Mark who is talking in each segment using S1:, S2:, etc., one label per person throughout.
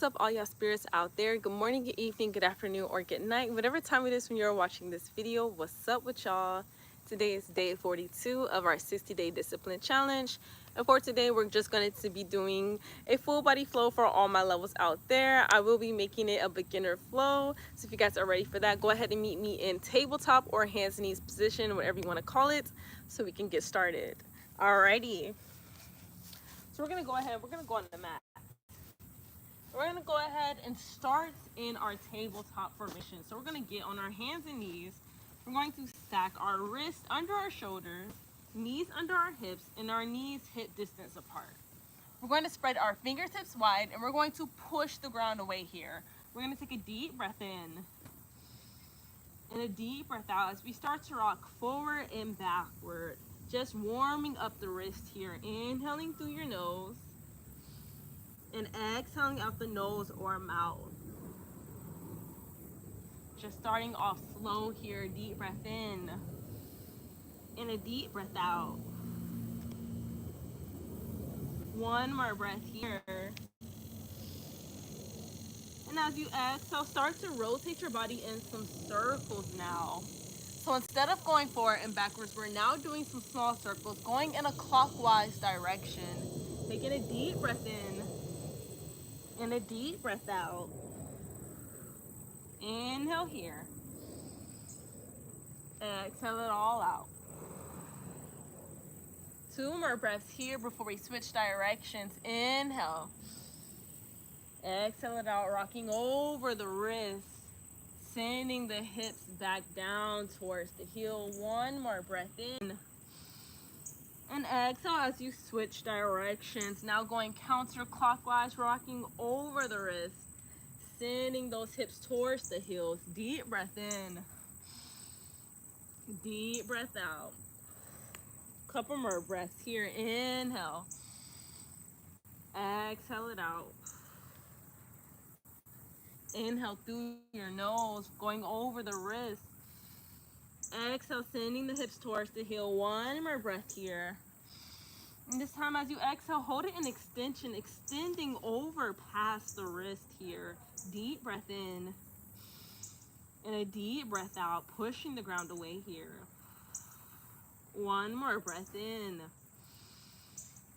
S1: What's up, all y'all spirits out there? Good morning, good evening, good afternoon, or good night, whatever time it is when you're watching this video. What's up with y'all? Today is day 42 of our 60-day discipline challenge, and for today we're just going to be doing a full body flow for all my levels out there. I will be making it a beginner flow, so if you guys are ready for that, go ahead and meet me in tabletop or hands and knees position, whatever you want to call it, so we can get started. Alrighty, so we're going to go on the mat. We're going to go ahead and start in our tabletop formation. So we're going to get on our hands and knees. We're going to stack our wrists under our shoulders, knees under our hips, and our knees hip distance apart. We're going to spread our fingertips wide, and we're going to push the ground away here. We're going to take a deep breath in and a deep breath out as we start to rock forward and backward. Just warming up the wrist here. Inhaling through your nose and exhaling out the nose or mouth. Just starting off slow here. Deep breath in and a deep breath out. One more breath here. And as you exhale, start to rotate your body in some circles now. So instead of going forward and backwards, we're now doing some small circles, going in a clockwise direction. Taking a deep breath in and a deep breath out. Inhale here. Exhale it all out. Two more breaths here before we switch directions. Inhale. Exhale it out, rocking over the wrist. Sending the hips back down towards the heel. One more breath in. And exhale as you switch directions. Now going counterclockwise, rocking over the wrist. Sending those hips towards the heels. Deep breath in. Deep breath out. Couple more breaths here. Inhale. Exhale it out. Inhale through your nose, going over the wrist. Exhale, sending the hips towards the heel. One more breath here. And this time as you exhale, hold it in extension, extending over past the wrist here. Deep breath in. And a deep breath out, pushing the ground away here. One more breath in.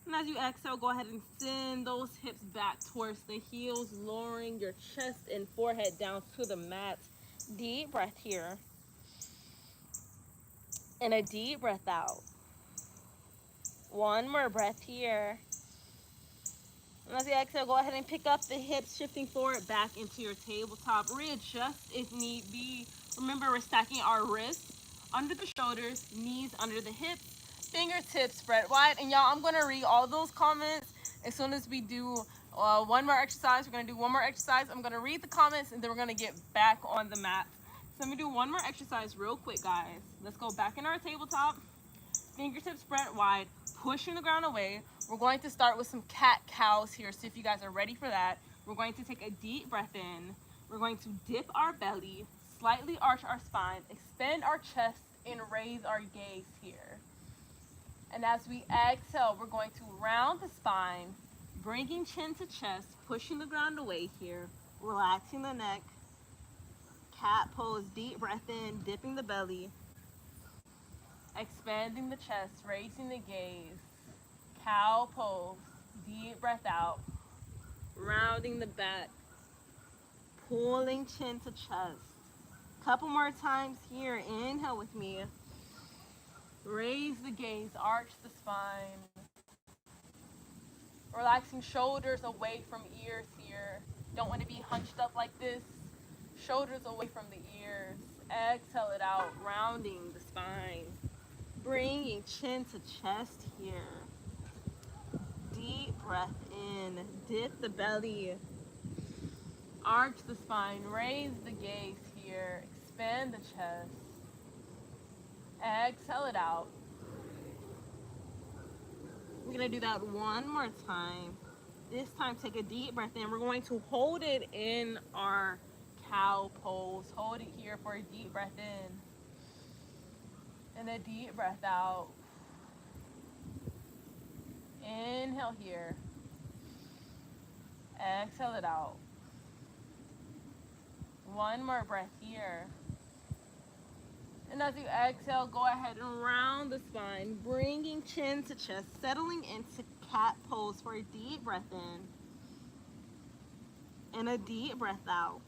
S1: And as you exhale, go ahead and send those hips back towards the heels, lowering your chest and forehead down to the mat. Deep breath here. And a deep breath out. One more breath here. And as you exhale, go ahead and pick up the hips, shifting forward back into your tabletop. Readjust if need be. Remember, we're stacking our wrists under the shoulders, knees under the hips, fingertips spread wide. And y'all, I'm going to read all those comments as soon as we do one more exercise. We're going to do one more exercise. I'm going to read the comments, and then we're going to get back on the mat. So let me do one more exercise real quick, guys. Let's go back in our tabletop. Fingertips spread wide, pushing the ground away. We're going to start with some cat-cows here. So if you guys are ready for that, we're going to take a deep breath in. We're going to dip our belly, slightly arch our spine, expand our chest, and raise our gaze here. And as we exhale, we're going to round the spine, bringing chin to chest, pushing the ground away here, relaxing the neck. Cat pose, deep breath in, dipping the belly, expanding the chest, raising the gaze. Cow pose, deep breath out, rounding the back, pulling chin to chest. Couple more times here. Inhale with me. Raise the gaze, arch the spine. Relaxing shoulders away from ears here. Don't want to be hunched up like this. Shoulders away from the ears. Exhale it out, rounding the spine. Bringing chin to chest here. Deep breath in. Dip the belly. Arch the spine. Raise the gaze here. Expand the chest. Exhale it out. We're going to do that one more time. This time, take a deep breath in. We're going to hold it in our cow pose. Hold it here for a deep breath in. And a deep breath out. Inhale here. Exhale it out. One more breath here. And as you exhale, go ahead and round the spine, bringing chin to chest, settling into cat pose for a deep breath in and a deep breath out.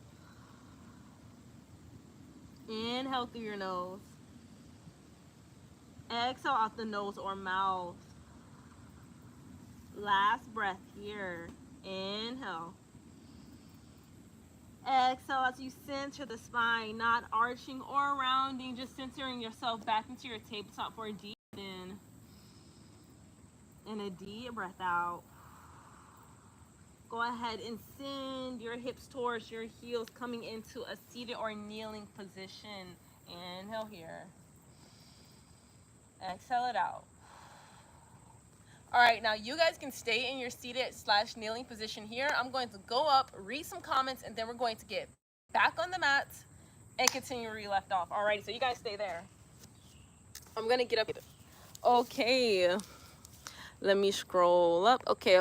S1: Inhale through your nose. Exhale out the nose or mouth. Last breath here. Inhale. Exhale as you center the spine, not arching or rounding, just centering yourself back into your tabletop for a deep in and a deep breath out. Go ahead and send your hips towards your heels, coming into a seated or kneeling position. Inhale here. Exhale it out. All right, now you guys can stay in your seated / kneeling position here. I'm going to go up, read some comments, and then we're going to get back on the mat and continue where you left off. All right, so you guys stay there. I'm gonna get up. Okay, let me scroll up. Okay.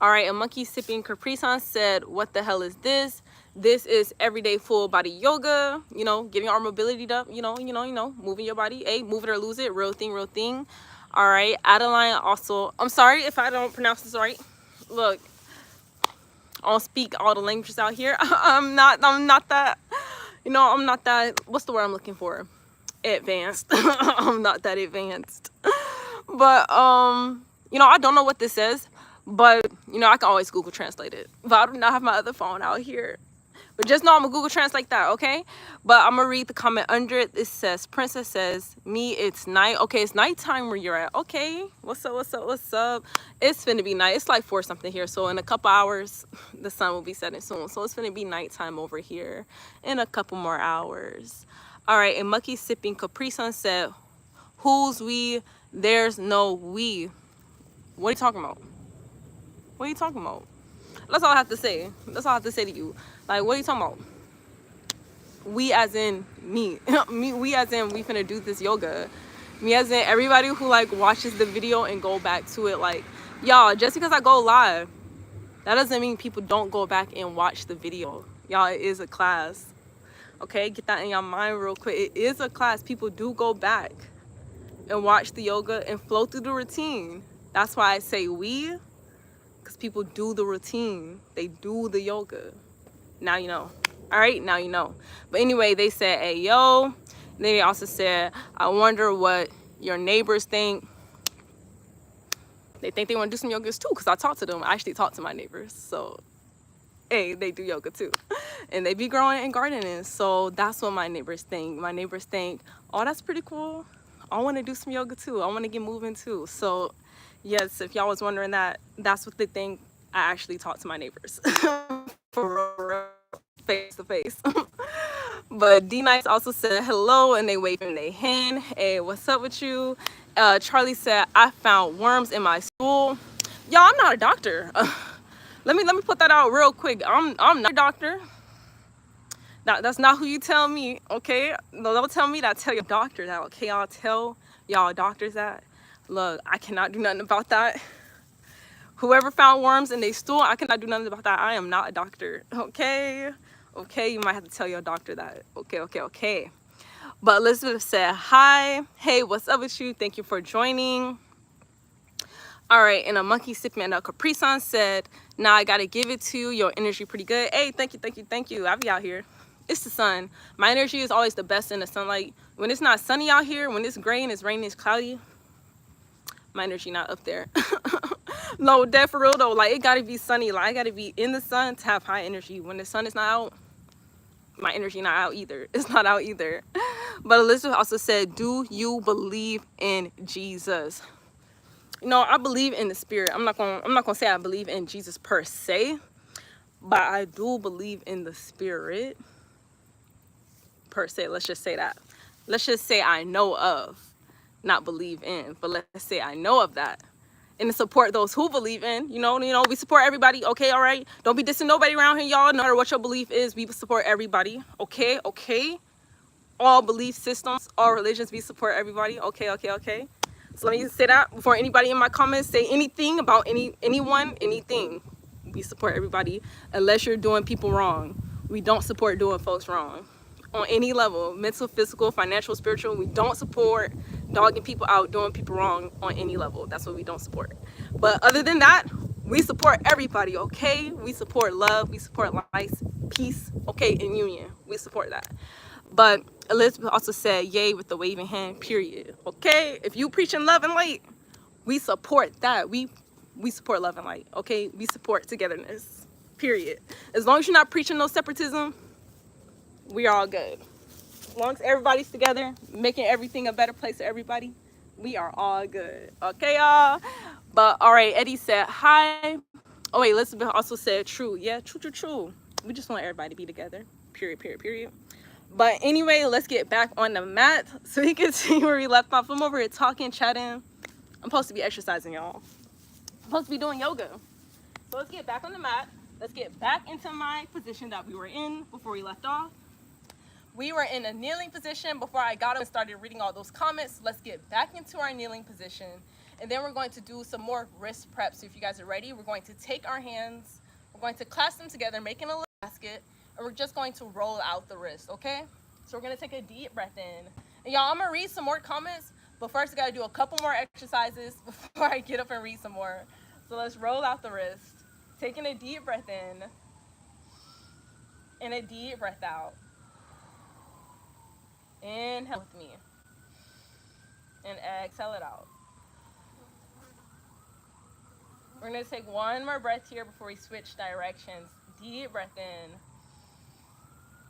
S1: All right, a monkey sipping Capri Sun said, "What the hell is this? This is everyday full body yoga. You know, getting our mobility up. You know, moving your body. Hey, move it or lose it. Real thing. All right, Adeline also. I'm sorry if I don't pronounce this right. Look, I don't speak all the languages out here. I'm not that. You know, I'm not that. What's the word I'm looking for? Advanced. I'm not that advanced. But you know, I don't know what this says. But, you know, I can always Google Translate it. But I do not have my other phone out here. But just know I'm going to Google Translate that, okay? But I'm going to read the comment under it. It says, Princess says, me, it's night. Okay, it's nighttime where you're at. Okay, what's up? It's finna be night. It's like 4 something here. So in a couple hours, the sun will be setting soon. So it's finna be nighttime over here in a couple more hours. All right, and Mucky sipping Capri Sun said, who's we? There's no we. What are you talking about? What are you talking about? That's all I have to say. That's all I have to say to you. Like, what are you talking about? We as in me. We as in we finna do this yoga. Me as in everybody who like watches the video and go back to it. Like, y'all, just because I go live, that doesn't mean people don't go back and watch the video. Y'all, it is a class. Okay, get that in your mind real quick. It is a class. People do go back and watch the yoga and flow through the routine. That's why I say we. Because people do the routine. They do the yoga. Now you know. All right, now you know. But anyway, they said, hey, yo. And then they also said, I wonder what your neighbors think. They think they want to do some yogas too, because I talk to them. I actually talk to my neighbors. So, hey, they do yoga too. And they be growing and gardening. So that's what my neighbors think. My neighbors think, oh, that's pretty cool. I want to do some yoga too. I want to get moving too. So yes, if y'all was wondering that, that's what they think. I actually talk to my neighbors for real, face to face. But D Nice also said hello, and they waving their hand. Hey, what's up with you? Charlie said, I found worms in my stool. Y'all, I'm not a doctor. Let me put that out real quick. I'm not a doctor. That's not who you tell me, okay? No, don't tell me that. Tell your doctor that, okay? I'll tell y'all doctors that. Look, I cannot do nothing about that. Whoever found worms in their stool, I cannot do nothing about that. I am not a doctor, okay? Okay, you might have to tell your doctor that. Okay. But Elizabeth said, hi. Hey, what's up with you? Thank you for joining. All right, and a monkey sipping a Capri Sun said, nah, I got to give it to you. Your energy pretty good. Hey, thank you. I'll be out here. It's the sun. My energy is always the best in the sunlight. When it's not sunny out here, when it's gray and it's raining, it's cloudy, my energy not up there. No, dead for real though. Like, it gotta be sunny. Like, I gotta be in the sun to have high energy. When the sun is not out, my energy not out either. It's not out either. But Elizabeth also said, do you believe in Jesus? You know, I believe in the spirit. I'm not gonna say I believe in Jesus per se, but I do believe in the spirit per se. Let's just say that. Let's just say I know of, not believe in, but let's say I know of that. And to support those who believe in, you know, we support everybody. Okay, all right. Don't be dissing nobody around here, y'all. No matter what your belief is, we support everybody. Okay. All belief systems, all religions, we support everybody. Okay. So let me say that before anybody in my comments say anything about anyone, anything. We support everybody unless you're doing people wrong. We don't support doing folks wrong on any level, mental, physical, financial, spiritual. We don't support dogging people out, doing people wrong on any level. That's what we don't support. But other than that, we support everybody, okay? We support love, we support life, peace, okay, and union. We support that. But Elizabeth also said, yay with the waving hand, period. Okay? If you preaching love and light, we support that. We support love and light, okay? We support togetherness, period. As long as you're not preaching no separatism, we are all good. As long as everybody's together, making everything a better place for everybody, we are all good. Okay, y'all? But all right, Eddie said hi. Oh wait, Elizabeth also said true. Yeah, true. We just want everybody to be together. Period. But anyway, let's get back on the mat so we can see where we left off. I'm over here talking, chatting. I'm supposed to be exercising, y'all. I'm supposed to be doing yoga. So let's get back on the mat. Let's get back into my position that we were in before we left off. We were in a kneeling position before I got up and started reading all those comments. Let's get back into our kneeling position. And then we're going to do some more wrist preps. So if you guys are ready, we're going to take our hands, we're going to clasp them together, making a little basket, and we're just going to roll out the wrist, okay? So we're gonna take a deep breath in. And y'all, I'm gonna read some more comments, but first I gotta do a couple more exercises before I get up and read some more. So let's roll out the wrist. Taking a deep breath in, and a deep breath out. Inhale with me, and exhale it out. We're gonna take one more breath here before we switch directions. Deep breath in.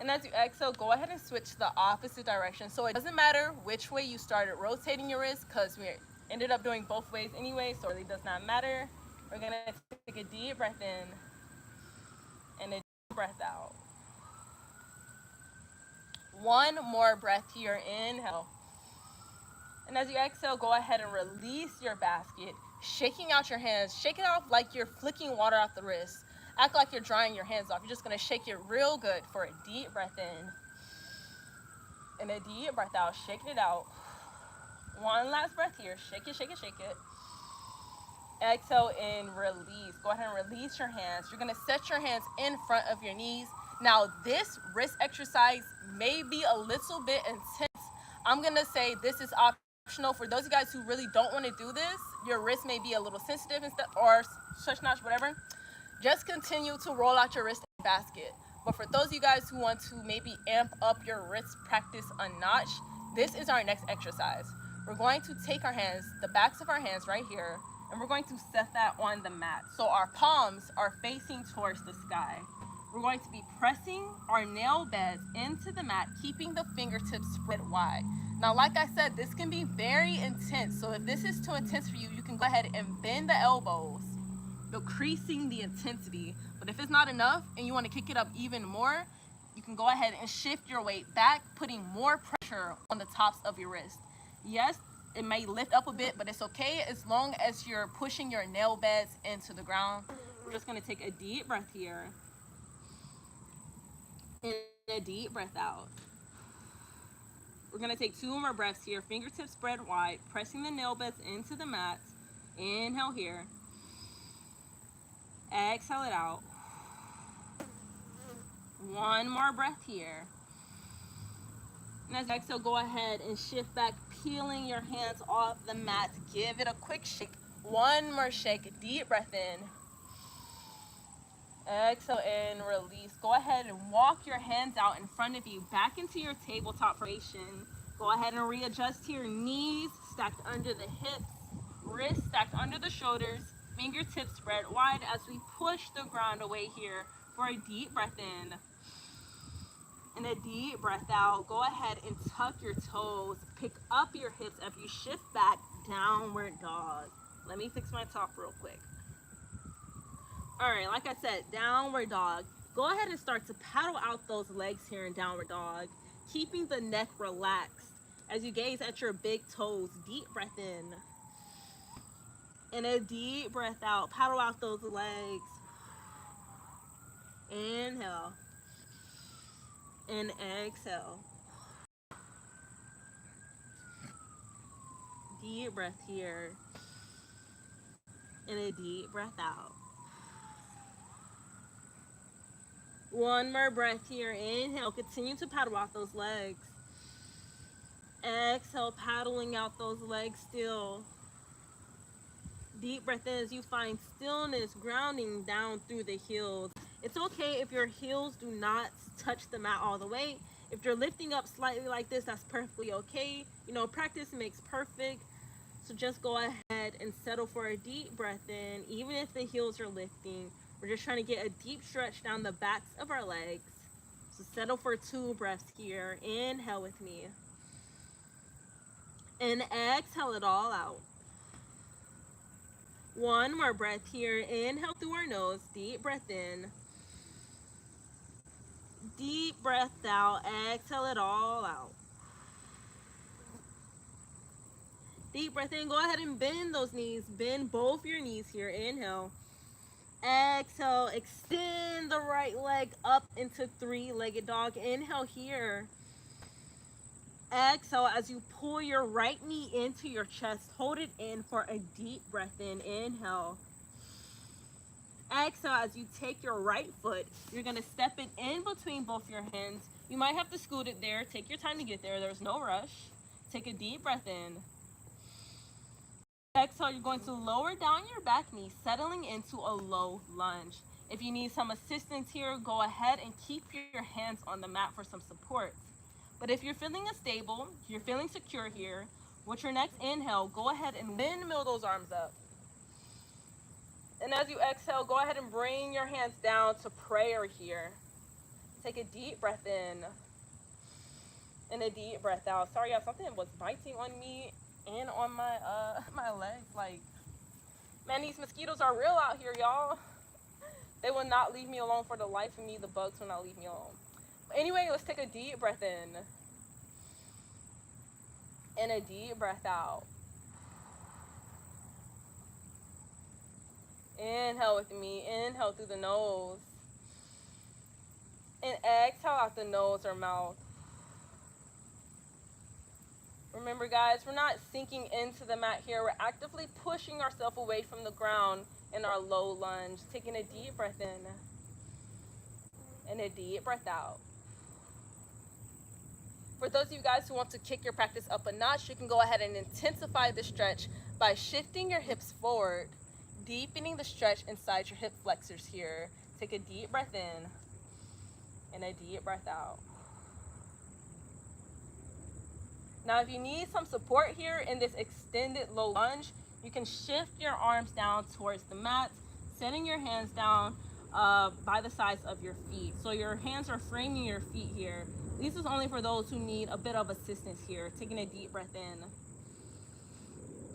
S1: And as you exhale, go ahead and switch the opposite direction. So it doesn't matter which way you started rotating your wrist, because we ended up doing both ways anyway, so it really does not matter. We're gonna take a deep breath in and a deep breath out. One more breath here, inhale. And as you exhale, go ahead and release your basket, shaking out your hands. Shake it off like you're flicking water off the wrist. Act like you're drying your hands off. You're just gonna shake it real good for a deep breath in and a deep breath out, shaking it out. One last breath here, shake it. Exhale and release. Go ahead and release your hands. You're gonna set your hands in front of your knees. Now this wrist exercise may be a little bit intense. I'm gonna say this is optional for those of you guys who really don't want to do this. Your wrist may be a little sensitive and stuff, or such notch, whatever. Just continue to roll out your wrist basket. But for those of you guys who want to maybe amp up your wrist practice a notch, this is our next exercise. We're going to take our hands, the backs of our hands right here, and we're going to set that on the mat. So our palms are facing towards the sky. We're going to be pressing our nail beds into the mat, keeping the fingertips spread wide. Now, like I said, this can be very intense. So if this is too intense for you, you can go ahead and bend the elbows, decreasing the intensity. But if it's not enough and you want to kick it up even more, you can go ahead and shift your weight back, putting more pressure on the tops of your wrist. Yes, it may lift up a bit, but it's okay as long as you're pushing your nail beds into the ground. We're just going to take a deep breath here and a deep breath out. We're going to take two more breaths here, fingertips spread wide, pressing the nail beds into the mat. Inhale here. Exhale it out. One more breath here. And as you exhale, go ahead and shift back, peeling your hands off the mat. Give it a quick shake. One more shake. Deep breath in. Exhale and release. Go ahead and walk your hands out in front of you, back into your tabletop formation. Go ahead and readjust to your knees, stacked under the hips, wrists stacked under the shoulders, fingertips spread wide as we push the ground away here for a deep breath in. And a deep breath out. Go ahead and tuck your toes. Pick up your hips as you shift back, downward dog. Let me fix my top real quick. All right, like I said, downward dog. Go ahead and start to paddle out those legs here in downward dog, keeping the neck relaxed as you gaze at your big toes. Deep breath in. And a deep breath out. Paddle out those legs. Inhale. And exhale. Deep breath here. And a deep breath out. One more breath here. Inhale. Continue to paddle out those legs. Exhale, paddling out those legs still. Deep breath in as you find stillness, grounding down through the heels. It's okay if your heels do not touch the mat all the way. If you're lifting up slightly like this, that's perfectly okay. You know, practice makes perfect. So just go ahead and settle for a deep breath in, even if the heels are lifting. We're just trying to get a deep stretch down the backs of our legs. So settle for 2 breaths here. Inhale with me. And exhale it all out. One more breath here. Inhale through our nose. Deep breath in. Deep breath out. Exhale it all out. Deep breath in. Go ahead and bend those knees. Bend both your knees here. Inhale. Exhale. Extend the right leg up into 3-legged dog. Inhale here. Exhale as you pull your right knee into your chest. Hold it in for a deep breath in. Inhale. Exhale as you take your right foot. You're going to step it in between both your hands. You might have to scoot it there. Take your time to get there. There's no rush. Take a deep breath in. Exhale, you're going to lower down your back knee, settling into a low lunge. If you need some assistance here, go ahead and keep your hands on the mat for some support. But if you're feeling stable, you're feeling secure here, with your next inhale, go ahead and windmill those arms up. And as you exhale, go ahead and bring your hands down to prayer here. Take a deep breath in and a deep breath out. Sorry, y'all, something was biting on me and on my my legs. Like, man, these mosquitoes are real out here, y'all. They will not leave me alone for the life of me. The bugs will not leave me alone. But anyway, let's take a deep breath in and a deep breath out. Inhale with me. Inhale through the nose. And exhale out the nose or mouth. Remember, guys, we're not sinking into the mat here. We're actively pushing ourselves away from the ground in our low lunge. Taking a deep breath in and a deep breath out. For those of you guys who want to kick your practice up a notch, you can go ahead and intensify the stretch by shifting your hips forward, deepening the stretch inside your hip flexors here. Take a deep breath in and a deep breath out. Now, if you need some support here in this extended low lunge, you can shift your arms down towards the mat, setting your hands down by the sides of your feet. So your hands are framing your feet here. This is only for those who need a bit of assistance here. Taking a deep breath in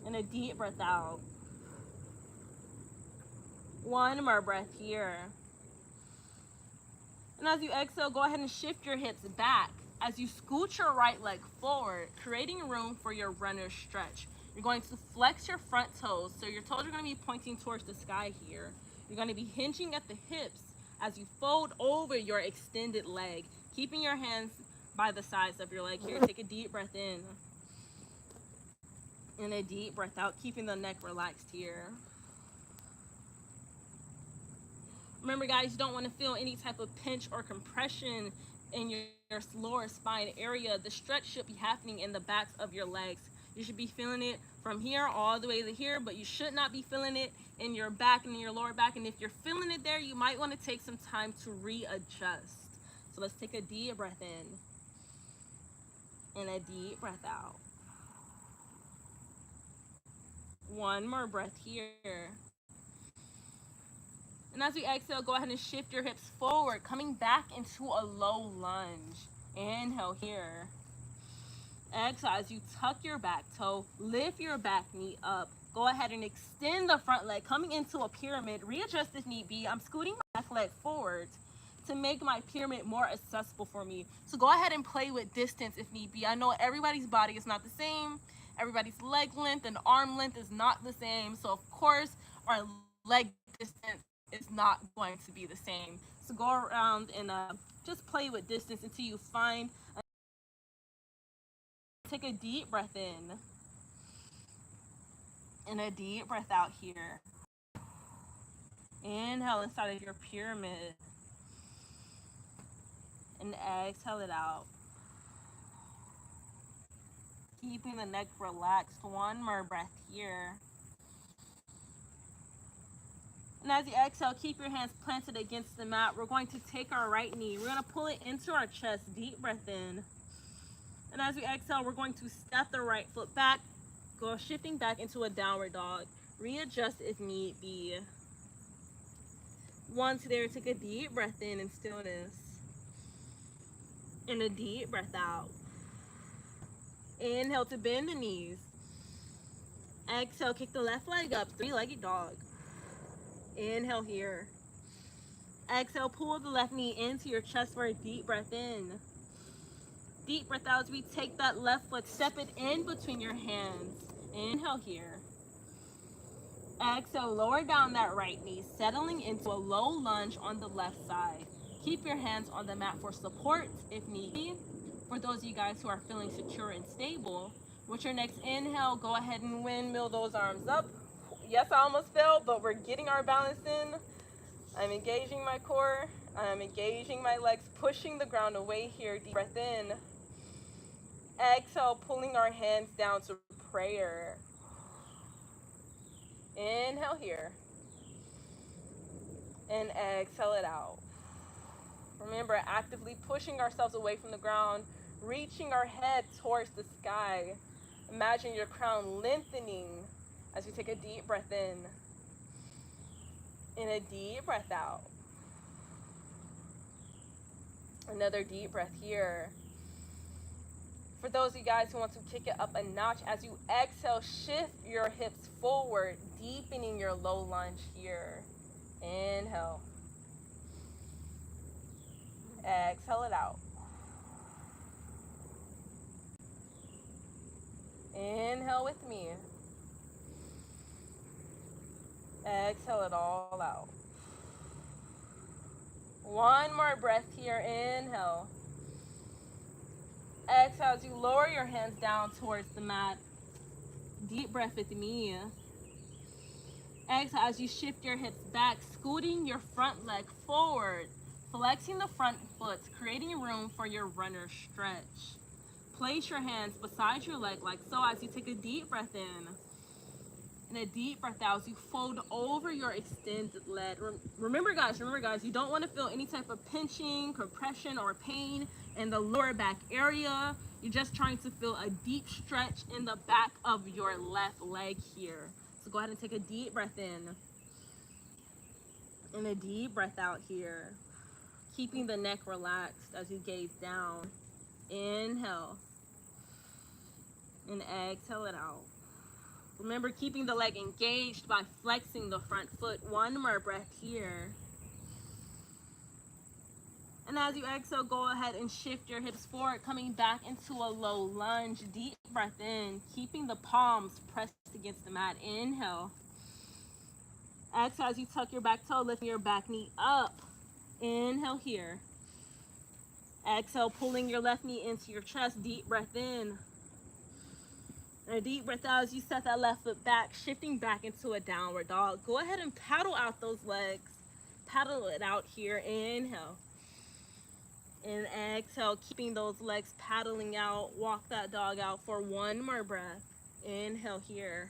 S1: and a deep breath out. One more breath here. And as you exhale, go ahead and shift your hips back as you scoot your right leg forward, creating room for your runner stretch. You're going to flex your front toes. So your toes are going to be pointing towards the sky here. You're going to be hinging at the hips as you fold over your extended leg, keeping your hands by the sides of your leg here. Take a deep breath in and a deep breath out, keeping the neck relaxed here. Remember, guys, you don't want to feel any type of pinch or compression in your lower spine area. The stretch should be happening in the backs of your legs. You should be feeling it from here all the way to here, but you should not be feeling it in your back and in your lower back. And if you're feeling it there, you might want to take some time to readjust. So let's take a deep breath in and a deep breath out. One more breath here. And as we exhale, go ahead and shift your hips forward, coming back into a low lunge. Inhale here. Exhale as you tuck your back toe, lift your back knee up. Go ahead and extend the front leg, coming into a pyramid. Readjust if need be. I'm scooting my back leg forward to make my pyramid more accessible for me. So go ahead and play with distance if need be. I know everybody's body is not the same. Everybody's leg length and arm length is not the same. So of course, our leg distance is not going to be the same. So go around and just play with distance until you find. Take a deep breath in and a deep breath out here. Inhale inside of your pyramid. And exhale it out. Keeping the neck relaxed. One more breath here. And as you exhale, keep your hands planted against the mat. We're going to take our right knee. We're going to pull it into our chest. Deep breath in. And as we exhale, we're going to step the right foot back, go shifting back into a downward dog. Readjust if need be. Once there, take a deep breath in stillness. And a deep breath out. Inhale to bend the knees. Exhale, kick the left leg up, three-legged dog. Inhale here. Exhale, pull the left knee into your chest for a deep breath in. Deep breath out as we take that left foot, step it in between your hands. Inhale here. Exhale, lower down that right knee, settling into a low lunge on the left side. Keep your hands on the mat for support if need be. For those of you guys who are feeling secure and stable, with your next inhale, go ahead and windmill those arms up. Yes, I almost fell, but we're getting our balance in. I'm engaging my core. I'm engaging my legs, pushing the ground away here. Deep breath in. Exhale, pulling our hands down to prayer. Inhale here. And exhale it out. Remember, actively pushing ourselves away from the ground, reaching our head towards the sky. Imagine your crown lengthening as you take a deep breath in. And a deep breath out. Another deep breath here. For those of you guys who want to kick it up a notch, as you exhale, shift your hips forward, deepening your low lunge here. Inhale. Exhale it out. Inhale with me. Exhale it all out. One more breath here. Inhale. Exhale as you lower your hands down towards the mat. Deep breath with me. Exhale as you shift your hips back, scooting your front leg forward, flexing the front foot, creating room for your runner stretch. Place your hands beside your leg like so as you take a deep breath in. And a deep breath out as you fold over your extended leg. Remember guys, you don't want to feel any type of pinching, compression, or pain in the lower back area. You're just trying to feel a deep stretch in the back of your left leg here. So go ahead and take a deep breath in. And a deep breath out here. Keeping the neck relaxed as you gaze down. Inhale. And exhale it out. Remember, keeping the leg engaged by flexing the front foot. One more breath here. And as you exhale, go ahead and shift your hips forward, coming back into a low lunge. Deep breath in, keeping the palms pressed against the mat. Inhale. Exhale as you tuck your back toe, lifting your back knee up. Inhale here. Exhale, pulling your left knee into your chest. Deep breath in. And a deep breath out as you set that left foot back, shifting back into a downward dog. Go ahead and paddle out those legs. Paddle it out here. Inhale. And exhale, keeping those legs paddling out. Walk that dog out for one more breath. Inhale here.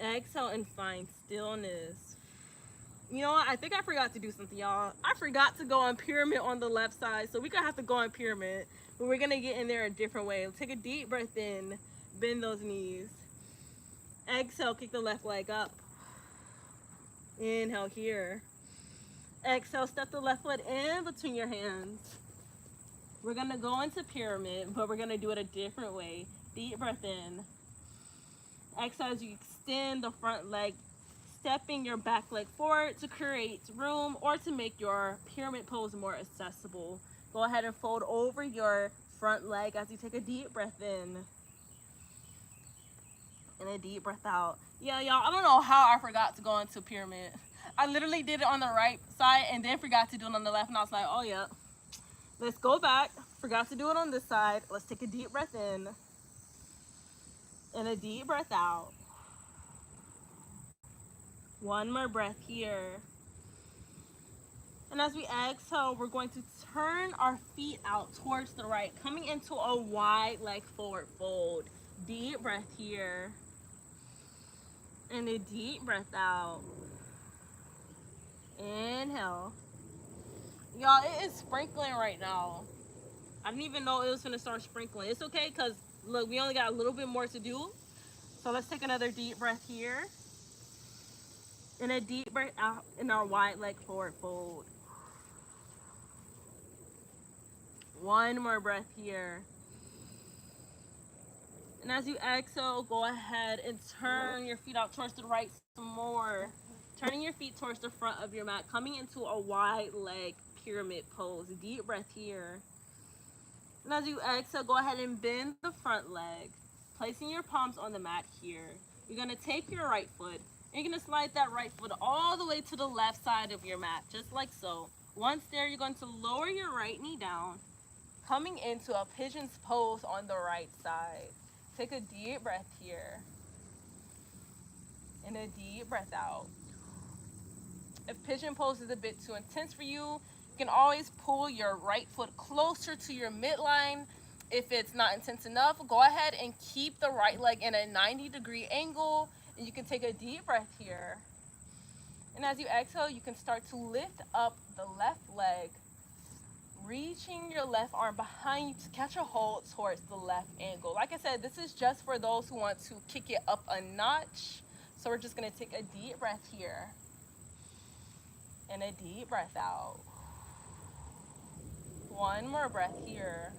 S1: Exhale and find stillness. You know what? I think I forgot to do something, y'all. I forgot to go on pyramid on the left side. So we're going to have to go on pyramid. But we're going to get in there a different way. Take a deep breath in. Bend those knees. Exhale, kick the left leg up. Inhale here. Exhale, step the left foot in between your hands. We're going to go into pyramid, but we're going to do it a different way. Deep breath in. Exhale as you extend the front leg, stepping your back leg forward to create room or to make your pyramid pose more accessible. Go ahead and fold over your front leg as you take a deep breath in. And a deep breath out. Yeah, y'all, I don't know how I forgot to go into pyramid. I literally did it on the right side and then forgot to do it on the left. And I was like, oh, yeah. Let's go back. Forgot to do it on this side. Let's take a deep breath in. And a deep breath out. One more breath here. And as we exhale, we're going to turn our feet out towards the right, coming into a wide leg forward fold. Deep breath here. And a deep breath out. Inhale. Y'all, it is sprinkling right now. I didn't even know it was gonna start sprinkling. It's okay, because look, we only got a little bit more to do. So let's take another deep breath here. And a deep breath out in our wide leg forward fold. One more breath here. And as you exhale, go ahead and turn your feet out towards the right some more. Turning your feet towards the front of your mat, coming into a wide leg pyramid pose. Deep breath here. And as you exhale, go ahead and bend the front leg, placing your palms on the mat here. You're gonna take your right foot, and you're gonna slide that right foot all the way to the left side of your mat, just like so. Once there, you're going to lower your right knee down, coming into a pigeon's pose on the right side. Take a deep breath here, and a deep breath out. If pigeon pose is a bit too intense for you, you can always pull your right foot closer to your midline. If it's not intense enough, go ahead and keep the right leg in a 90-degree angle, and you can take a deep breath here. And as you exhale, you can start to lift up the left leg, reaching your left arm behind you to catch a hold towards the left ankle. Like I said, this is just for those who want to kick it up a notch. So we're just gonna take a deep breath here, and a deep breath out. One more breath here.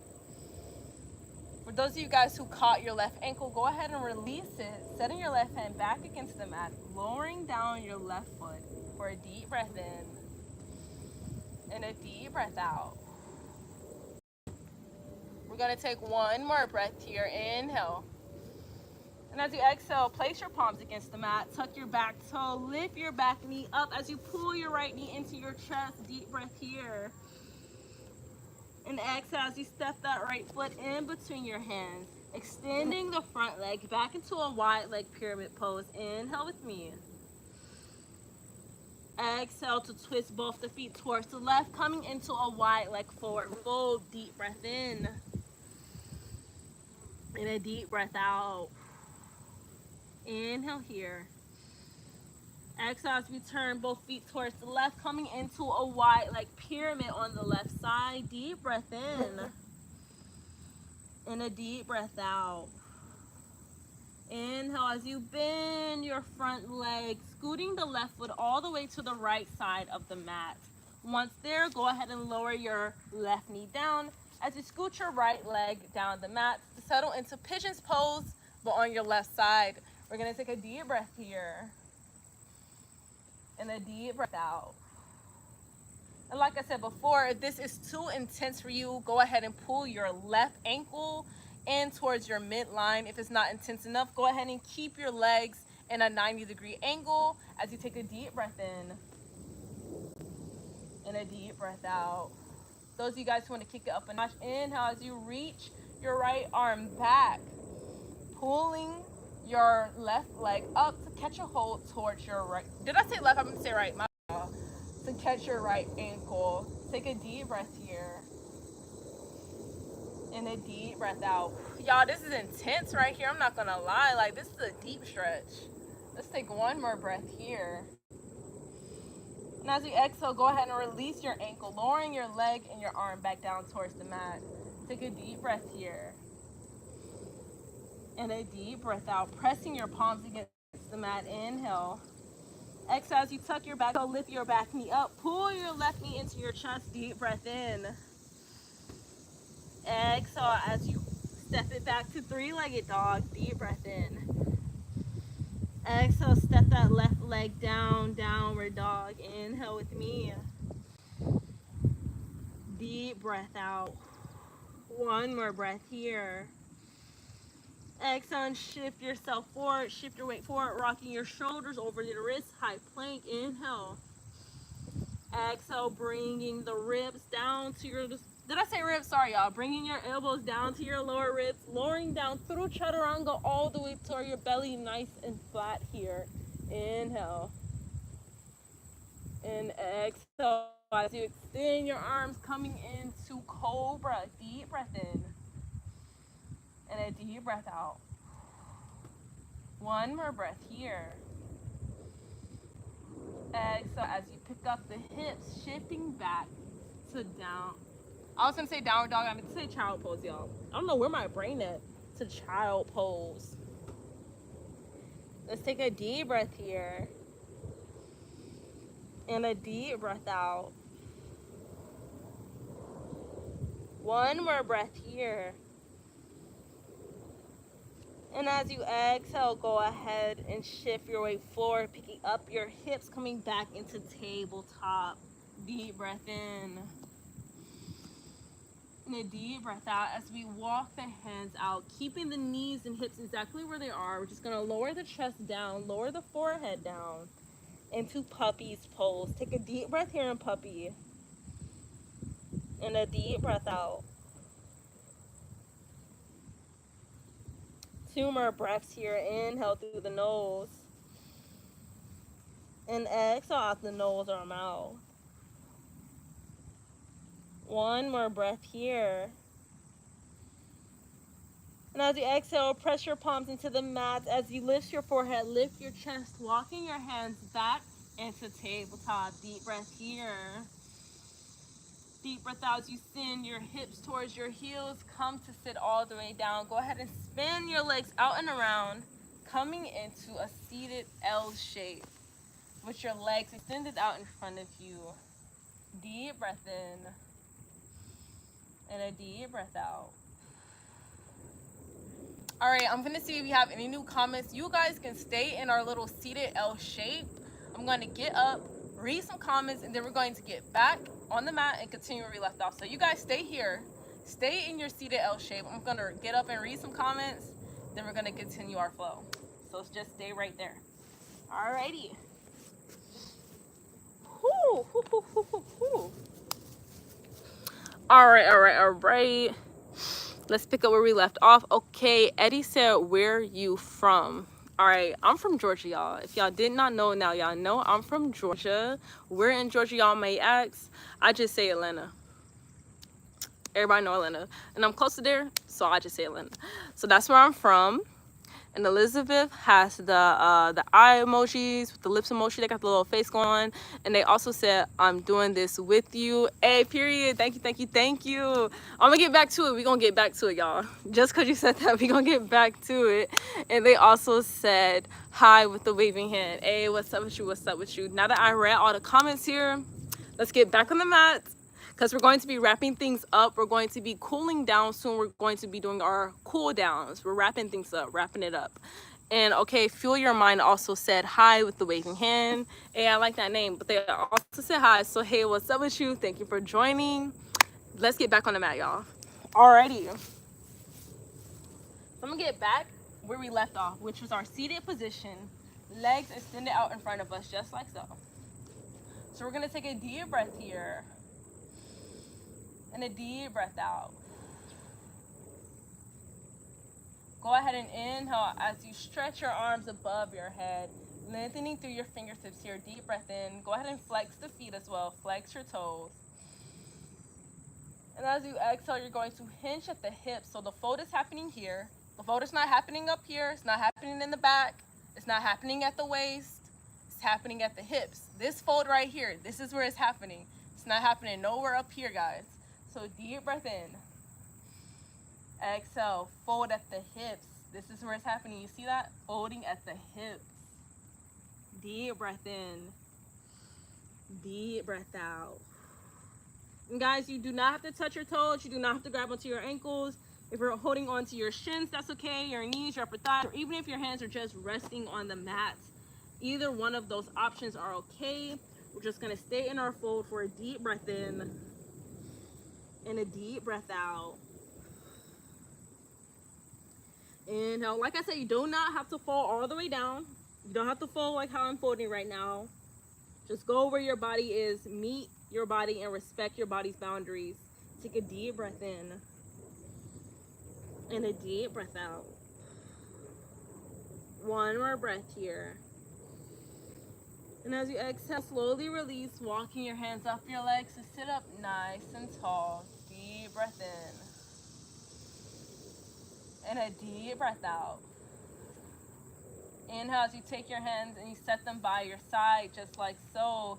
S1: For those of you guys who caught your left ankle, go ahead and release it, setting your left hand back against the mat, lowering down your left foot for a deep breath in, and a deep breath out. We're gonna take one more breath here. Inhale. And as you exhale, place your palms against the mat, tuck your back toe, lift your back knee up as you pull your right knee into your chest. Deep breath here. And exhale as you step that right foot in between your hands, extending the front leg back into a wide leg pyramid pose. Inhale with me. Exhale to twist both the feet towards the left, coming into a wide leg forward fold. Deep breath in. And a deep breath out. Inhale here. Exhale as we turn both feet towards the left, coming into a wide leg pyramid on the left side. Deep breath in. And a deep breath out. Inhale as you bend your front leg, scooting the left foot all the way to the right side of the mat. Once there, go ahead and lower your left knee down as you scoot your right leg down the mat to settle into pigeon's pose, but on your left side. We're gonna take a deep breath here, and a deep breath out. And like I said before, if this is too intense for you, go ahead and pull your left ankle in towards your midline. If it's not intense enough, go ahead and keep your legs in a 90-degree angle as you take a deep breath in, and a deep breath out. Those of you guys who want to kick it up a notch, inhale as you reach your right arm back, pulling your left leg up to catch a hold towards your right. Did I say left? I'm going to say right. My bad. To catch your right ankle. Take a deep breath here. And a deep breath out. Y'all, this is intense right here. I'm not going to lie. Like, this is a deep stretch. Let's take one more breath here. And as you exhale, go ahead and release your ankle, lowering your leg and your arm back down towards the mat. Take a deep breath here. And a deep breath out, pressing your palms against the mat. Inhale. Exhale as you tuck your back toe, lift your back knee up, pull your left knee into your chest. Deep breath in. Exhale as you step it back to three-legged dog. Deep breath in. Exhale, step that left leg down, downward dog. Inhale with me. Deep breath out. One more breath here. Exhale and shift yourself forward, shift your weight forward, rocking your shoulders over your wrists, high plank. Inhale. Exhale, bringing the ribs down to your, did I say ribs? Sorry, y'all. Bringing your elbows down to your lower ribs, lowering down through chaturanga all the way to your belly, nice and flat here. Inhale. And exhale, As you extend your arms, coming into cobra. Deep breath in. And a deep breath out. One more breath here. Exhale as you pick up the hips, shifting back to down. I was gonna say downward dog. I meant to say child pose, y'all. I don't know where my brain at. To child pose. Let's take a deep breath here. And a deep breath out. One more breath here. And as you exhale, go ahead and shift your weight forward, picking up your hips, coming back into tabletop. Deep breath in. And a deep breath out as we walk the hands out, keeping the knees and hips exactly where they are. We're just going to lower the chest down, lower the forehead down into puppy's pose. Take a deep breath here in puppy. And a deep breath out. 2 more breaths here. Inhale through the nose. And exhale out the nose or mouth. 1 more breath here. And as you exhale, press your palms into the mat. As you lift your forehead, lift your chest, walking your hands back into tabletop. Deep breath here. Deep breath out as you send your hips towards your heels. Come to sit all the way down. Go ahead and spin your legs out and around, coming into a seated L shape with your legs extended out in front of you. Deep breath in and a deep breath out. All right, I'm gonna see if we have any new comments. You guys can stay in our little seated L shape. I'm gonna get up, read some comments, and then we're going to get back on the mat and continue where we left off. So you guys stay here, stay in your seated L shape. I'm gonna get up and read some comments, then we're gonna continue our flow. So let's just stay right there. All righty. Whoo, whoo, whoo, whoo, whoo, whoo. All right. Let's pick up where we left off. Okay, Eddie said, where you from? All right, I'm from Georgia, y'all. If y'all did not know, now y'all know I'm from Georgia. Where in Georgia, y'all may ask? I just say Atlanta. Everybody know Atlanta. And I'm close to there, so I just say Atlanta. So that's where I'm from. And Elizabeth has the eye emojis with the lips emoji. They got the little face going on. And they also said, I'm doing this with you. Hey, period. Thank you. I'm going to get back to it. We're going to get back to it, y'all. Just because you said that, we're going to get back to it. And they also said, hi with the waving hand. Hey, what's up with you? Now that I read all the comments here, let's get back on the mat. Because we're going to be wrapping things up. We're going to be cooling down soon. We're going to be doing our cool downs. We're wrapping things up, wrapping it up. And okay, Fuel Your Mind also said hi with the waving hand. Hey, I like that name. But they also said hi. So hey, what's up with you? Thank you for joining. Let's get back on the mat, y'all. Alrighty. So I'm going to get back where we left off, which was our seated position. Legs extended out in front of us, just like so. So we're going to take a deep breath here. And a deep breath out. Go ahead and inhale as you stretch your arms above your head, lengthening through your fingertips here. Deep breath in. Go ahead and flex the feet as well. Flex your toes. And as you exhale, you're going to hinge at the hips. So the fold is happening here. The fold is not happening up here. It's not happening in the back. It's not happening at the waist. It's happening at the hips. This fold right here, this is where it's happening. It's not happening nowhere up here, guys. So deep breath in. Exhale, fold at the hips. This is where it's happening. You see that? Folding at the hips. Deep breath in. Deep breath out. And guys, you do not have to touch your toes. You do not have to grab onto your ankles. If you're holding onto your shins, that's okay. Your knees, your upper thighs, or even if your hands are just resting on the mat. Either one of those options are okay. We're just going to stay in our fold for a deep breath in. And a deep breath out. Inhale. Like I said, you do not have to fall all the way down. You don't have to fold like how I'm folding right now. Just go where your body is. Meet your body and respect your body's boundaries. Take a deep breath in. And a deep breath out. One more breath here. And as you exhale, slowly release, walking your hands up your legs to sit up nice and tall. Deep breath in. And a deep breath out. Inhale as you take your hands and you set them by your side, just like so.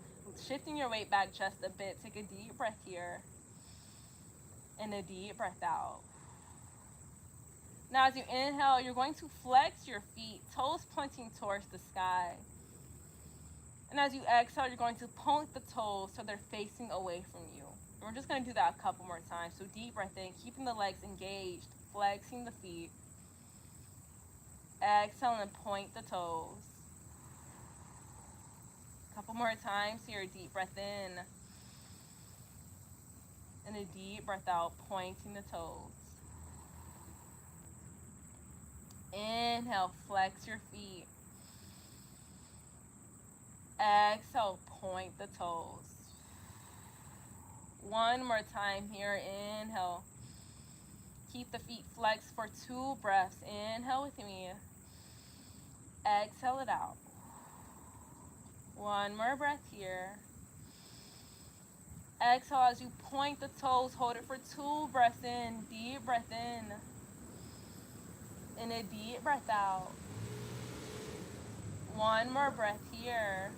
S1: Shifting your weight back just a bit. Take a deep breath here. And a deep breath out. Now as you inhale, you're going to flex your feet, toes pointing towards the sky. And as you exhale, you're going to point the toes so they're facing away from you. And we're just going to do that a couple more times. So deep breath in, keeping the legs engaged, flexing the feet. Exhale and point the toes. A couple more times here. Deep breath in. And a deep breath out, pointing the toes. Inhale, flex your feet. Exhale, point the toes. One more time here. Inhale. Keep the feet flexed for 2 breaths. Inhale with me. Exhale it out. One more breath here. Exhale as you point the toes. Hold it for 2 breaths in. Deep breath in. And a deep breath out. One more breath here.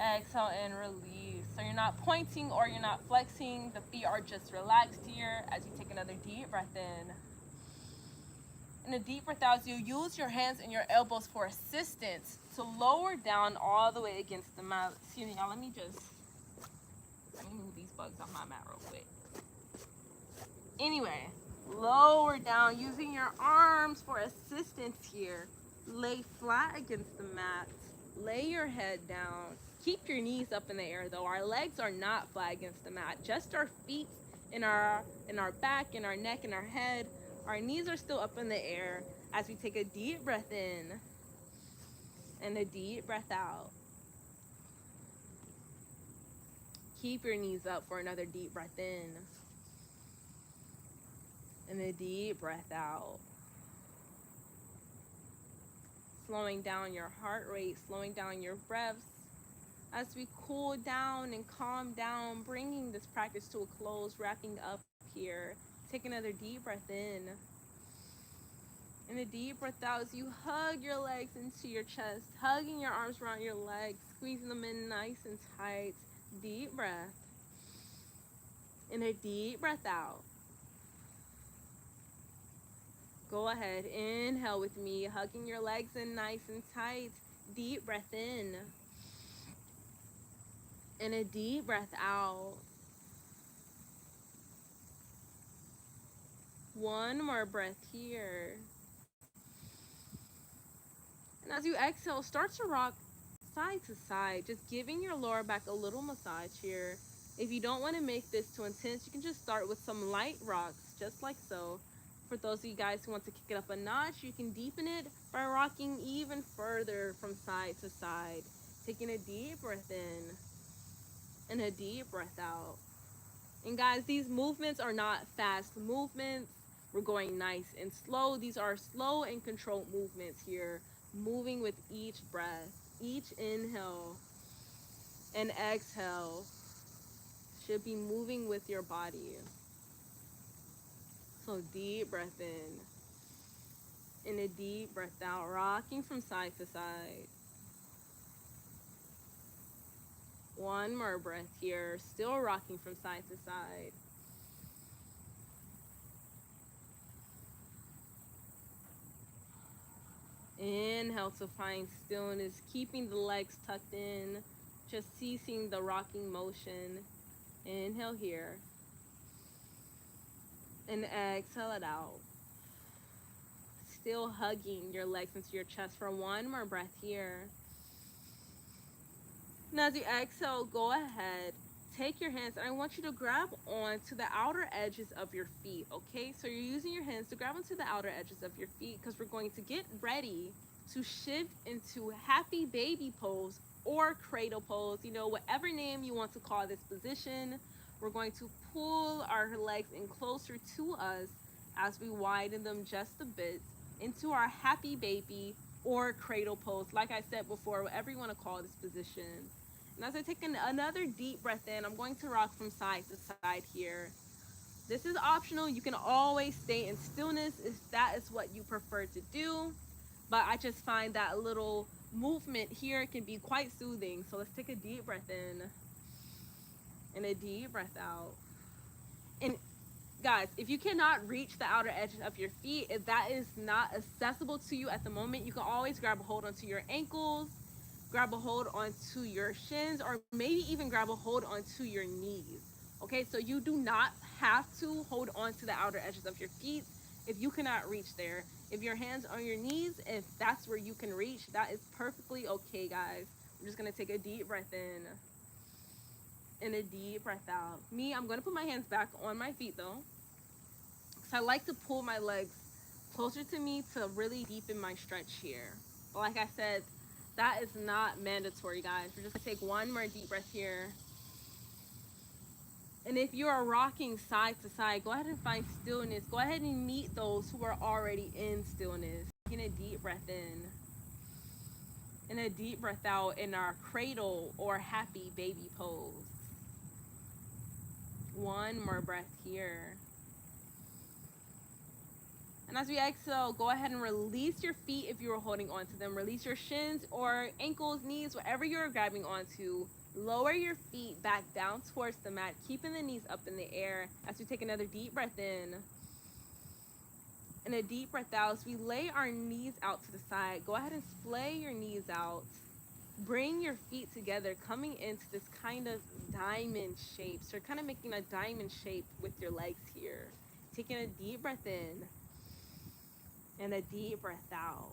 S1: Exhale and release. So you're not pointing or you're not flexing. The feet are just relaxed here as you take another deep breath in. And a deep breath out as you use your hands and your elbows for assistance to lower down all the way against the mat. Excuse me, y'all, let me move these bugs off my mat real quick. Anyway, lower down using your arms for assistance here. Lay flat against the mat. Lay your head down. Keep your knees up in the air though. Our legs are not flat against the mat. Just our feet in our back, in our neck, in our head. Our knees are still up in the air as we take a deep breath in and a deep breath out. Keep your knees up for another deep breath in and a deep breath out. Slowing down your heart rate, slowing down your breaths as we cool down and calm down, bringing this practice to a close, wrapping up here. Take another deep breath in and a deep breath out as you hug your legs into your chest, hugging your arms around your legs, squeezing them in nice and tight. Deep breath and a deep breath out. Go ahead, inhale with me, hugging your legs in nice and tight. Deep breath in and a deep breath out. One more breath here. And as you exhale, start to rock side to side, just giving your lower back a little massage here. If you don't want to make this too intense, you can just start with some light rocks, just like so. For those of you guys who want to kick it up a notch, you can deepen it by rocking even further from side to side. Taking a deep breath in and a deep breath out. And guys, these movements are not fast movements. We're going nice and slow. These are slow and controlled movements here, moving with each breath. Each inhale and exhale should be moving with your body. So deep breath in and a deep breath out, rocking from side to side. One more breath here, still rocking from side to side. Inhale to find stillness, keeping the legs tucked in, just ceasing the rocking motion. Inhale here. And exhale it out. Still hugging your legs into your chest for one more breath here. Now as you exhale, go ahead. Take your hands and I want you to grab onto the outer edges of your feet, okay? So you're using your hands to grab onto the outer edges of your feet because we're going to get ready to shift into happy baby pose or cradle pose, you know, whatever name you want to call this position. We're going to pull our legs in closer to us as we widen them just a bit into our happy baby or cradle pose. Like I said before, whatever you want to call this position. And as I take another deep breath in, I'm going to rock from side to side here. This is optional. You can always stay in stillness if that is what you prefer to do. But I just find that little movement here can be quite soothing. So let's take a deep breath in and a deep breath out. And guys, if you cannot reach the outer edges of your feet, if that is not accessible to you at the moment, you can always grab a hold onto your ankles, grab a hold onto your shins, or maybe even grab a hold onto your knees. Okay, so you do not have to hold on to the outer edges of your feet if you cannot reach there. If your hands on your knees, if that's where you can reach, that is perfectly okay, guys. I'm just gonna take a deep breath in and a deep breath out. Me, I'm gonna put my hands back on my feet though. So I like to pull my legs closer to me to really deepen my stretch here. But like I said, that is not mandatory, guys. We're just gonna take one more deep breath here. And if you are rocking side to side, go ahead and find stillness. Go ahead and meet those who are already in stillness. Taking a deep breath in and a deep breath out in our cradle or happy baby pose. One more breath here. And as we exhale, go ahead and release your feet if you are holding onto them. Release your shins or ankles, knees, whatever you're grabbing onto. Lower your feet back down towards the mat, keeping the knees up in the air as we take another deep breath in and a deep breath out. As we lay our knees out to the side, go ahead and splay your knees out. Bring your feet together, coming into this kind of diamond shape. So you're kind of making a diamond shape with your legs here. Taking a deep breath in and a deep breath out.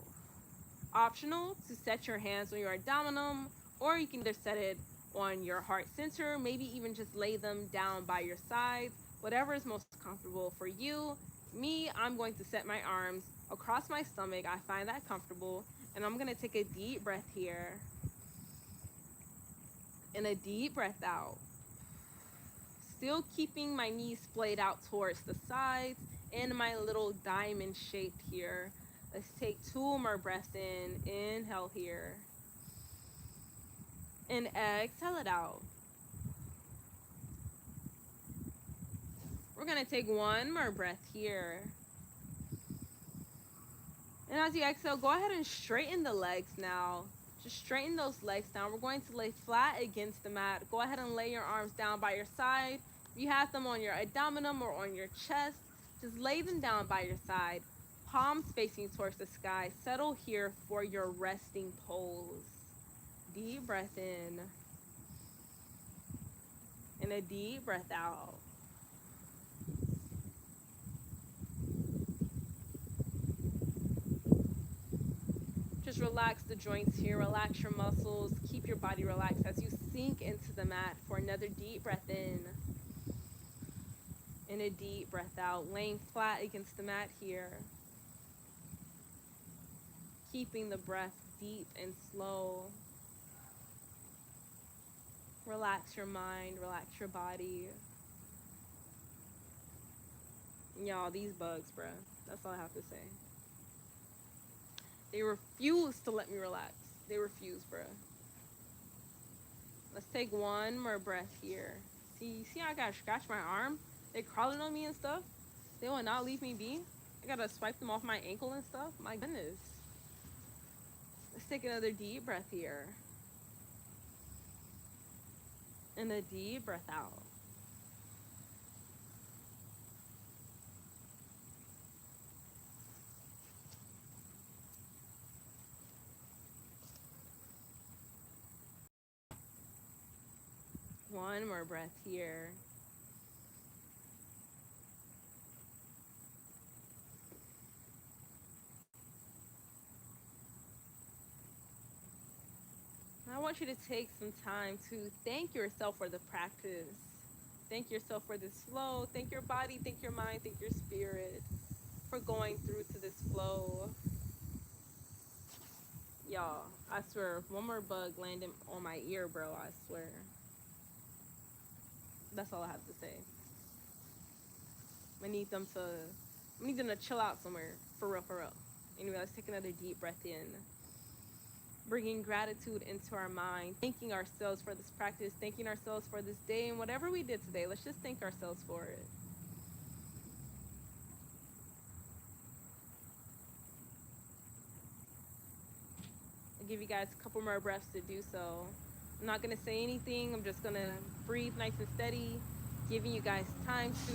S1: Optional to set your hands on your abdominal, or you can either set it on your heart center, maybe even just lay them down by your side, whatever is most comfortable for you. Me, I'm going to set my arms across my stomach. I find that comfortable, and I'm going to take a deep breath here and a deep breath out. Still keeping my knees splayed out towards the sides and my little diamond shape here. Let's take 2 more breaths in. Inhale here. And exhale it out. We're going to take 1 more breath here. And as you exhale, go ahead and straighten the legs now. Just straighten those legs down. We're going to lay flat against the mat. Go ahead and lay your arms down by your side. If you have them on your abdominal or on your chest, just lay them down by your side. Palms facing towards the sky. Settle here for your resting pose. Deep breath in. And a deep breath out. Just relax the joints here, relax your muscles, keep your body relaxed as you sink into the mat for another deep breath in and a deep breath out, laying flat against the mat here. Keeping the breath deep and slow. Relax your mind, relax your body. Y'all, these bugs, bruh. That's all I have to say. They refuse to let me relax. They refuse, bruh. Let's take 1 more breath here. See how I gotta scratch my arm? They crawling on me and stuff. They will not leave me be. I gotta swipe them off my ankle and stuff. My goodness. Let's take another deep breath here. And a deep breath out. One more breath here. I want you to take some time to thank yourself for the practice. Thank yourself for this flow. Thank your body, thank your mind, thank your spirit for going through to this flow. Y'all, I swear, if one more bug landed on my ear, bro, I swear. That's all I have to say. I need them to chill out somewhere. For real, for real. Anyway, let's take another deep breath in. bringing gratitude into our mind, thanking ourselves for this practice, thanking ourselves for this day and whatever we did today. Let's just thank ourselves for it. I'll give you guys a couple more breaths to do so. I'm not going to say anything. I'm just going to breathe nice and steady, giving you guys time to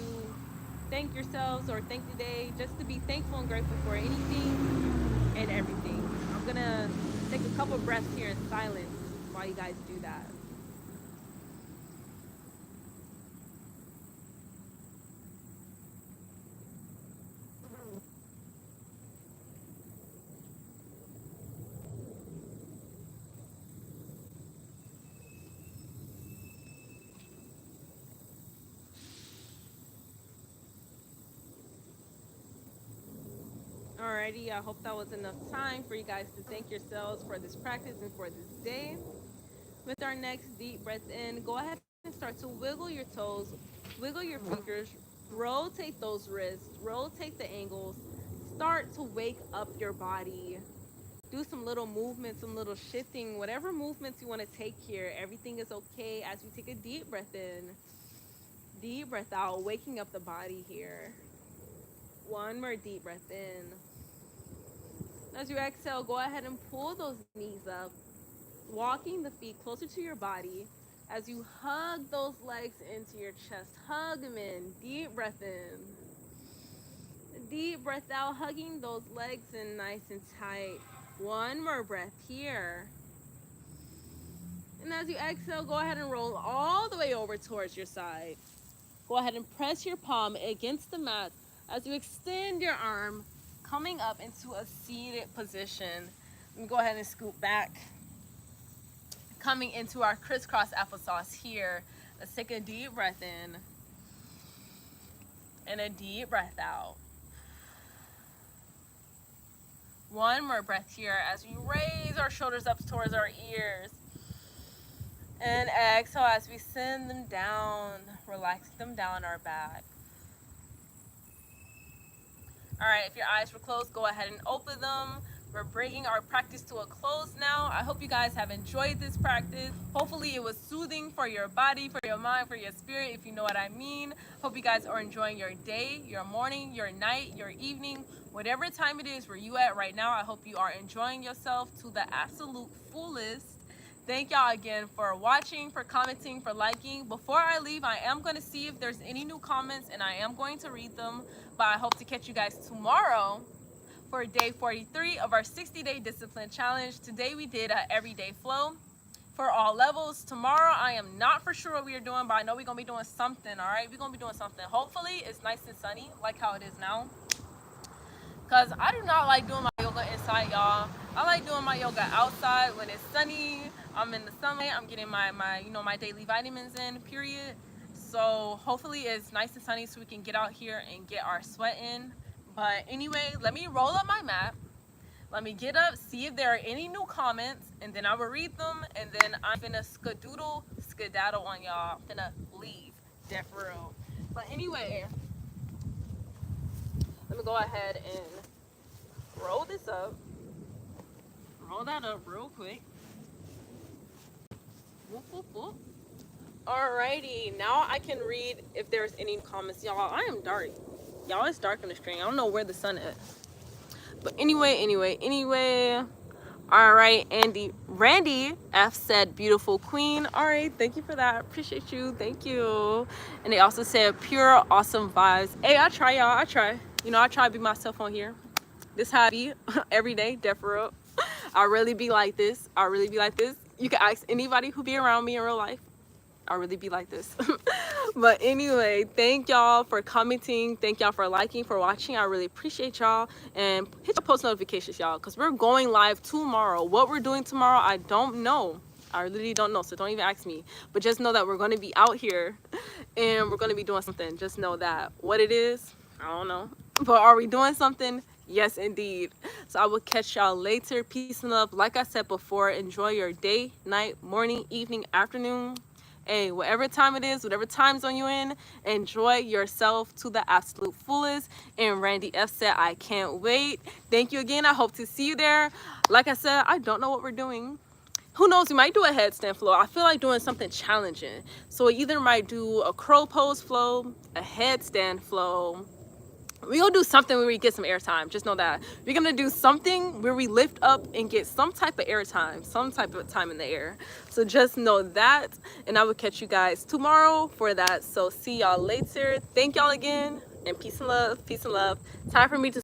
S1: thank yourselves or thank the day, just to be thankful and grateful for anything and everything. I'm going to take a couple breaths here in silence while you guys do that. Alrighty, I hope that was enough time for you guys to thank yourselves for this practice and for this day. With our next deep breath in, go ahead and start to wiggle your toes, wiggle your fingers, rotate those wrists, rotate the ankles, start to wake up your body. Do some little movements, some little shifting, whatever movements you want to take here. Everything is okay as we take a deep breath in, deep breath out, waking up the body here. One more deep breath in. As you exhale, go ahead and pull those knees up, walking the feet closer to your body as you hug those legs into your chest. Hug them in. Deep breath in. Deep breath out, hugging those legs in nice and tight. One more breath here. And as you exhale, go ahead and roll all the way over towards your side. Go ahead and press your palm against the mat as you extend your arm, coming up into a seated position. Let me go ahead and scoot back. Coming into our crisscross applesauce here. Let's take a deep breath in and a deep breath out. One more breath here as we raise our shoulders up towards our ears. And exhale as we send them down, relax them down our back. All right, if your eyes were closed, go ahead and open them. We're bringing our practice to a close now. I hope you guys have enjoyed this practice. Hopefully it was soothing for your body, for your mind, for your spirit, if you know what I mean. Hope you guys are enjoying your day, your morning, your night, your evening, whatever time it is where you at right now. I hope you are enjoying yourself to the absolute fullest. Thank y'all again for watching, for commenting, for liking. Before I leave, I am going to see if there's any new comments and I am going to read them. But I hope to catch you guys tomorrow for day 43 of our 60-day discipline challenge. Today we did an everyday flow for all levels. Tomorrow I am not for sure what we are doing, but I know we're going to be doing something, all right? We're going to be doing something. Hopefully it's nice and sunny like how it is now. Because I do not like doing my yoga inside, y'all. I like doing my yoga outside when it's sunny. I'm in the sunlight. I'm getting my daily vitamins in, period. So hopefully it's nice and sunny so we can get out here and get our sweat in. But anyway, let me roll up my mat. Let me get up, see if there are any new comments, and then I will read them. And then I'm finna skedaddle on y'all. I'm finna leave, death row. But anyway, let me go ahead and roll this up. Roll that up real quick. Whoop, whoop, whoop. Alrighty, now I can read if there's any comments. Y'all, I am dark. Y'all, it's dark on the screen. I don't know where the sun is. But anyway. All right, Randy F said, beautiful queen. All right, thank you for that. Appreciate you. Thank you. And they also said, pure, awesome vibes. Hey, I try, y'all. I try. I try to be myself on here. This how I be every day, definitely. I really be like this. You can ask anybody who be around me in real life. I really be like this. But anyway, thank y'all for commenting. Thank y'all for liking, for watching. I really appreciate y'all. And hit the post notifications, y'all, because we're going live tomorrow. What we're doing tomorrow, I don't know. I really don't know, so don't even ask me. But just know that we're going to be out here and we're going to be doing something. Just know that. What it is, I don't know. But are we doing something? Yes, indeed. So I will catch y'all later. Peace and love. Like I said before, enjoy your day, night, morning, evening, afternoon. Hey, whatever time it is, whatever time zone you're in, enjoy yourself to the absolute fullest. And Randy F said, I can't wait. Thank you again. I hope to see you there. Like I said, I don't know what we're doing. Who knows, we might do a headstand flow. I feel like doing something challenging. So we either might do a crow pose flow, a headstand flow. We're gonna do something where we get some airtime. Just know that. We're gonna do something where we lift up and get some type of airtime, some type of time in the air. So just know that. And I will catch you guys tomorrow for that. So see y'all later. Thank y'all again. And peace and love. Peace and love. Time for me to